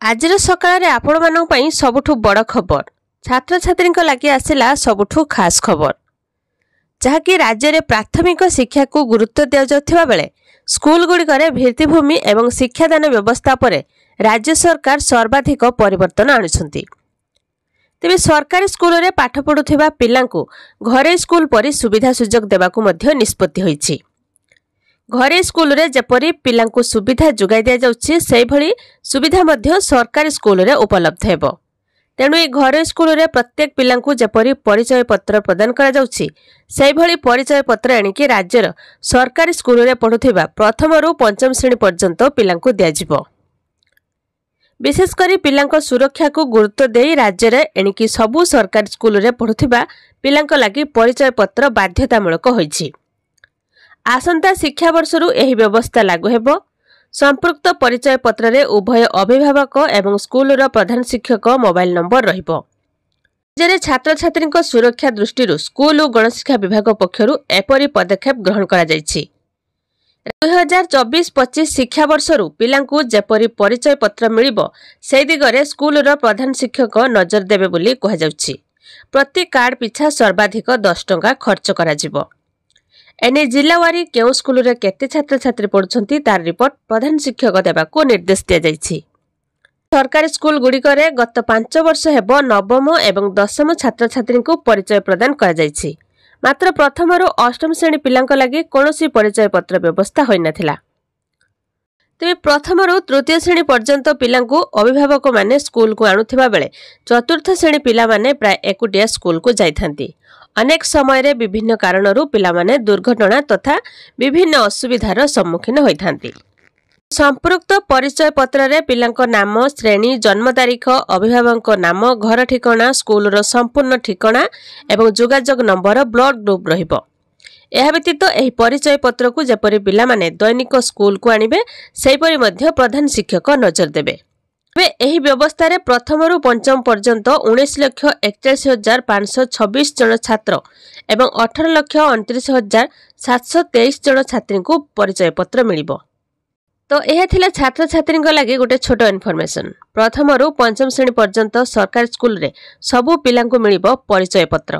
आजिर सकाळे आपण मानक पई सबुठु बड़ खबर छात्र छात्रीक लागि आसिला सबुठु खास खबर जहाँकि राज्य में प्राथमिक शिक्षा को गुरुत्व दिया जाउथिबा बेले स्कूल गुड़िकर भित्तिभूमि एवं शिक्षादान व्यवस्था पर राज्य सरकार सर्वाधिक परिवर्तन आणुछंती। तेबे सरकारी स्कूल रे पाठ पढुथिबा पिलांकु घरे स्कूल परि सुविधा सुजोग देबाकु मध्य निष्पत्ति होईछि। घरे स्कूल रे जेपरि पिलांकु सुविधा जुगाई दिया जाउछि सेहि भली सुविधा मध्य सरकारी स्कूल रे उपलब्ध हेबो। तेणु ए घरे स्कूल रे प्रत्येक पिलांकु जेपरि परिचय पत्र प्रदान करा जाउछि सेहि भली परिचय पत्र एणिकि राज्यर सरकारी स्कूल रे पढुथिबा प्रथम रु पंचम श्रेणी पर्यंत पिलांकु दिया जिवो। विशेषकर पिलांक सुरक्षा को गुरुत्व दे राज्य रे एणिकि सबु सरकारी स्कूल रे पढुथिबा पिलांक लागि परिचय पत्र बाध्यतामूलक होईछि। आसंता शिक्षा वर्षरू एही व्यवस्था लागू हेबो। संपृक्त परिचय पत्र रे उभय अभिभावक एवं स्कूल रो प्रधान शिक्षक मोबाइल नंबर रहिबो। राज्य छात्र छात्री सुरक्षा दृष्टि स्कूल और गणशिक्षा विभाग पक्षरु एपरि पदक्षेप ग्रहण करा जायछि। 2024-25 शिक्षा वर्षरू पिलांकु जेपरि परिचय पत्र मिलिबो से दिगरे स्कूल रो प्रधान शिक्षक नजर देबे बोली कहा जाउछि। प्रति कार्ड पिछा सर्वाधिक 10 टंका खर्च करा जिवो। एने जिलावारी केउ स्कूल रे केते छात्र छात्री पढुछंती तार रिपोर्ट प्रधान शिक्षक देबाको निर्देश दिया जायछि। सरकारी स्कूल गुड़िकरे गत 5 वर्ष हेबो नवम एवं दशम छात्र छात्री को परिचय प्रदान करा जायछि। मात्र प्रथम रु अष्टम श्रेणी पिलांक लागि कोनोसी परिचय पत्र व्यवस्था होई नथिला। तेबे प्रथम रु तृतीय श्रेणी पर्यंत पिलांकु अभिभावक माने स्कूल को आणुथिबा बेले चतुर्थ श्रेणी पिला माने प्राय एकुटिया स्कूल को जाइथांती। अनेक समय रे विभिन्न कारणरू पिला माने दुर्घटना तथा विभिन्न असुविधार सम्मुखीन होइथांती। संपृक्त परिचय पत्र रे पिलांक नाम, श्रेणी, जन्म तारीख, अभिभावक नाम, घर ठिकाना, स्कूल रो संपूर्ण ठिकाना एवं जोगाजोग नंबर, ब्लड ग्रुप रहिबो। एहा व्यतीत एही परिचय पत्र को जेपरि पिला माने दैनिक स्कूल को आनिबे सेहिपरि मध्य प्रधान शिक्षक नजर देबे। तेबे एही व्यवस्था रे प्रथम रु पंचम पर्यंत 19,41,526 जन छात्र एवं 18,29,723 जन छात्री को परिचय पत्र मिलिबो। तो यह थिला छात्र छात्री लगी गोटे छोट इनफॉरमेशन। प्रथम रु पंचम श्रेणी पर्यंत सरकारी स्कूल रे सबु पिलांकु मिलिबो परिचय पत्र।